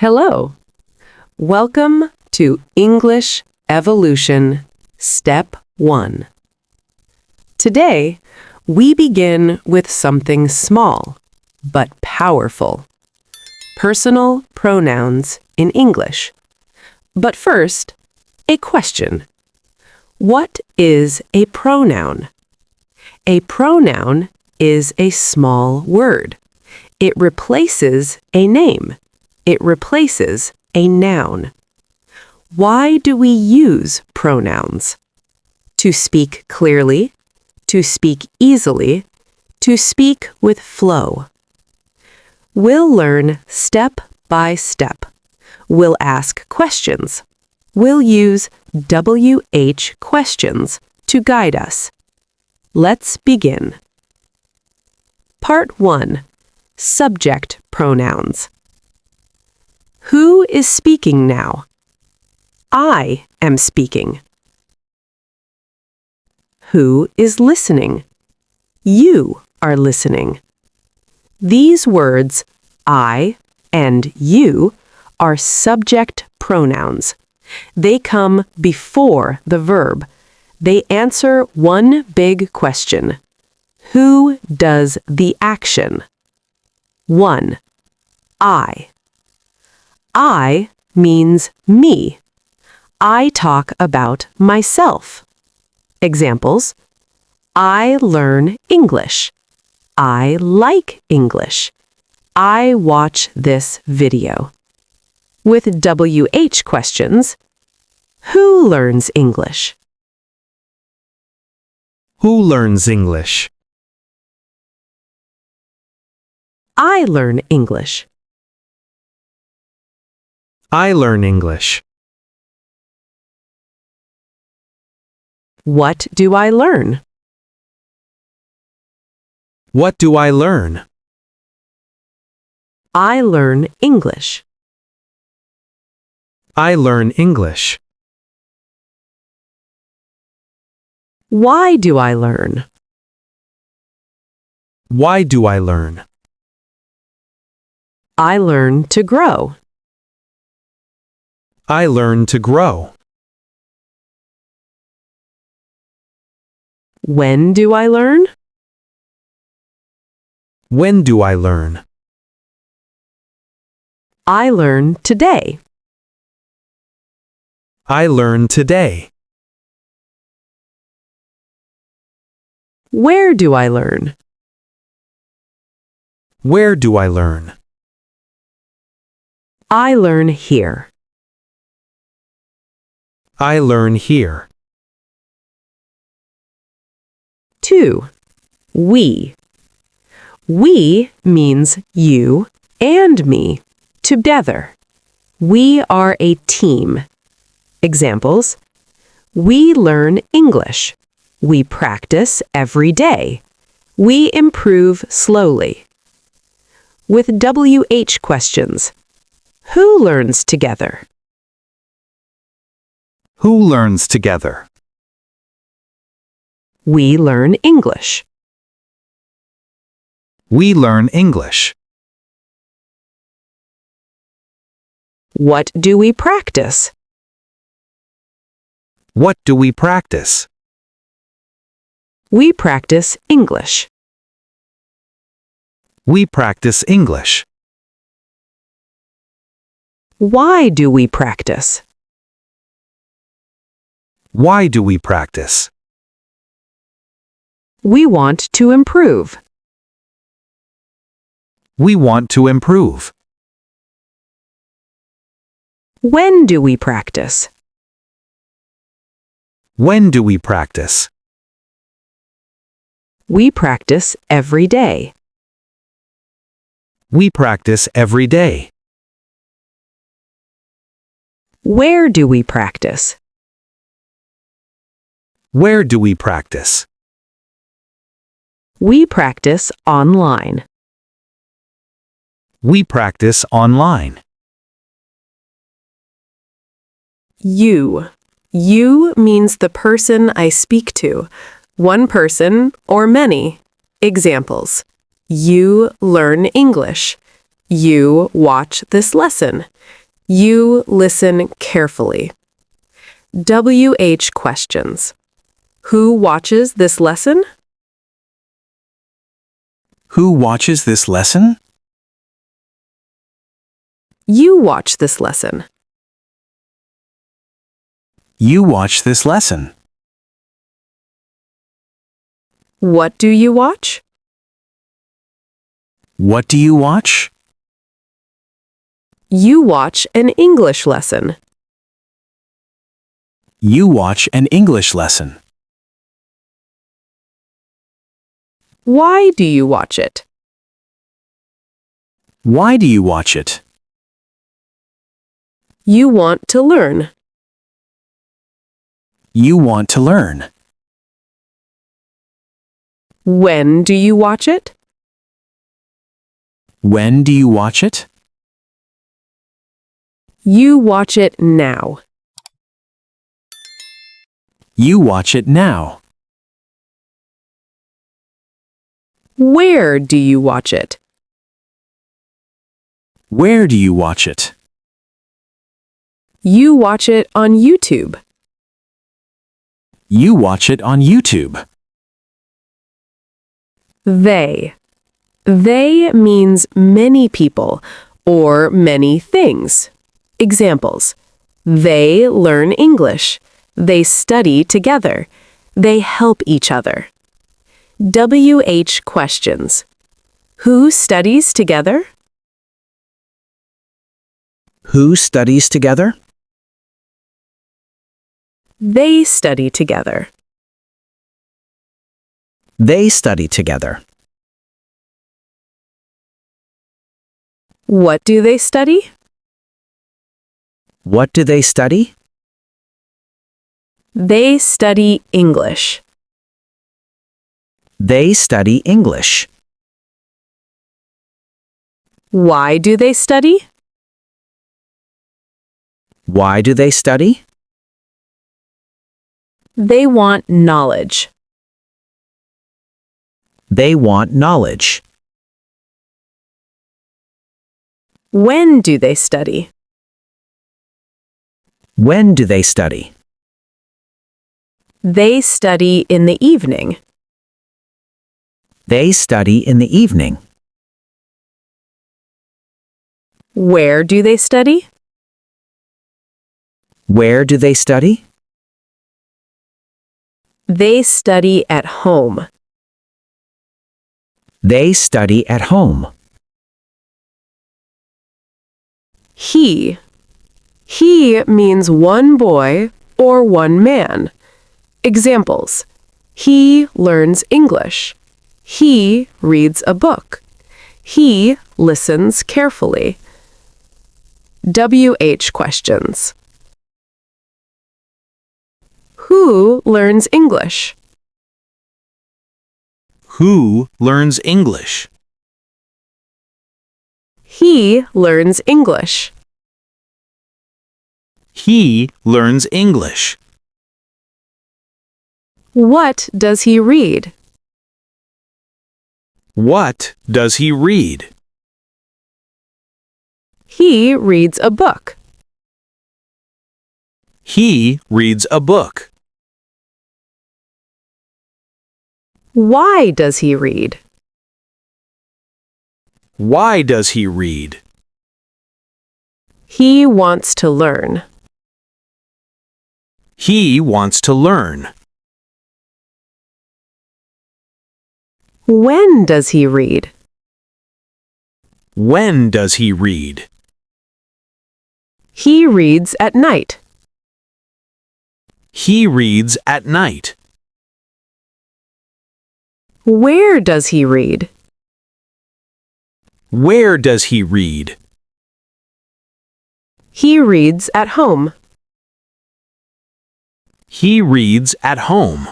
Hello. Welcome to English Evolution Step 1. Today, we begin with something small but powerful. Personal pronouns in English. But first, a question. What is a pronoun? A pronoun is a small word. It replaces a name. It replaces a noun. Why do we use pronouns? To speak clearly, to speak easily, to speak with flow. We'll learn step by step. We'll ask questions. We'll use WH questions to guide us. Let's begin. Part 1. Subject pronouns. Who is speaking now? I am speaking. Who is listening? You are listening. These words, I and you, are subject pronouns. They come before the verb. They answer one big question. Who does the action? 1. I. I means me. I talk about myself. Examples: I learn English. I like English. I watch this video. With WH questions, who learns English? Who learns English? I learn English. I learn English. What do I learn? What do I learn? I learn English. I learn English. Why do I learn? Why do I learn? I learn to grow. I learn to grow. When do I learn? When do I learn? I learn today. I learn today. Where do I learn? Where do I learn? I learn here. I learn here. 2. We. We means you and me, together. We are a team. Examples: we learn English. We practice every day. We improve slowly. With WH questions, who learns together? Who learns together? We learn English. We learn English. What do we practice? What do we practice? We practice English. We practice English. Why do we practice? Why do we practice? We want to improve. We want to improve. When do we practice? When do we practice? We practice every day. We practice every day. Where do we practice? Where do we practice? We practice online. We practice online. You. You means the person I speak to, one person or many. Examples: you learn English. You watch this lesson. You listen carefully. WH questions. Who watches this lesson? Who watches this lesson? You watch this lesson. You watch this lesson. What do you watch? What do you watch? You watch an English lesson. You watch an English lesson. Why do you watch it? Why do you watch it? You want to learn. You want to learn. When do you watch it? When do you watch it? You watch it now. You watch it now. Where do you watch it? Where do you watch it? You watch it on YouTube. You watch it on YouTube. They. They means many people or many things. Examples. They learn English. They study together. They help each other. WH questions. Who studies together? Who studies together? They study together. They study together. What do they study? What do they study? They study English. They study English. Why do they study? Why do they study? They want knowledge. They want knowledge. When do they study? When do they study? They study in the evening. They study in the evening. Where do they study? Where do they study? They study at home. They study at home. He. He means one boy or one man. Examples. He learns English. He reads a book. He listens carefully. WH questions. Who learns English? Who learns English? He learns English. He learns English. What does he read? What does he read? He reads a book. He reads a book. Why does he read? Why does he read? He wants to learn. He wants to learn. When does he read? When does he read? He reads at night. He reads at night. Where does he read? Where does he read? He reads at home. He reads at home.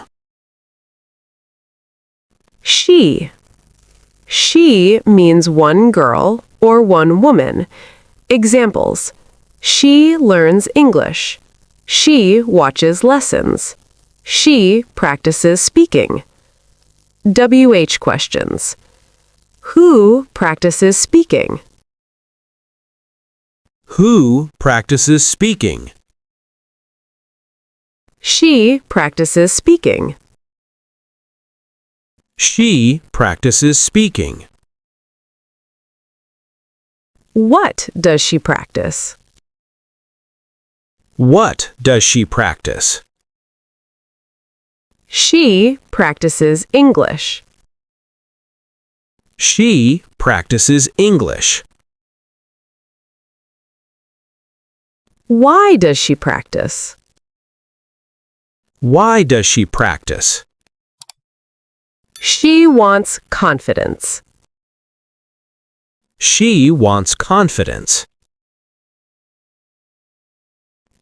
She. She means one girl or one woman. Examples. She learns English. She watches lessons. She practices speaking. WH questions. Who practices speaking? Who practices speaking? She practices speaking. She practices speaking. What does she practice? What does she practice? She practices English. She practices English. Why does she practice? Why does she practice? She wants confidence. She wants confidence.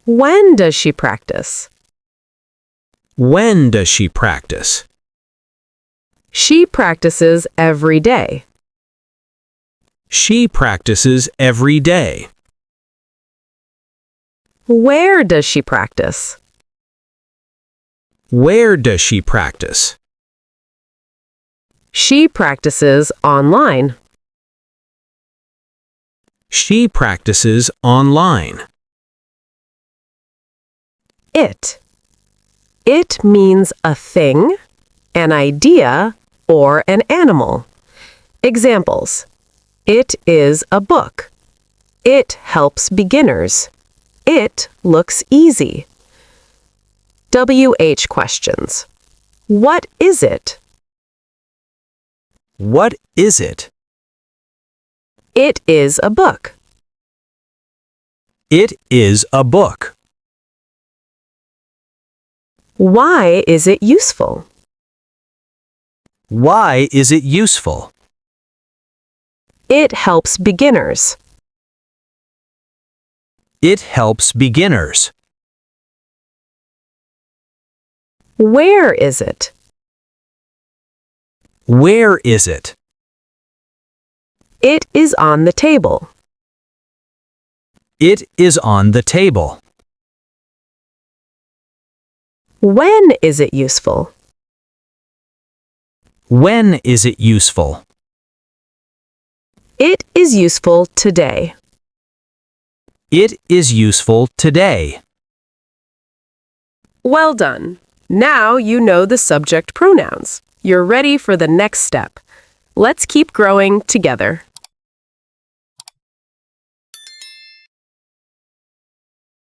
When does she practice? When does she practice? She practices every day. She practices every day. Where does she practice? Where does she practice? She practices online. She practices online. It. It means a thing, an idea, or an animal. Examples. It is a book. It helps beginners. It looks easy. WH questions. What is it? What is it? It is a book. It is a book. Why is it useful? Why is it useful? It helps beginners. It helps beginners. Where is it? Where is it? It is on the table. It is on the table. When is it useful? When is it useful? It is useful today. It is useful today. Well done. Now you know the subject pronouns. You're ready for the next step. Let's keep growing together.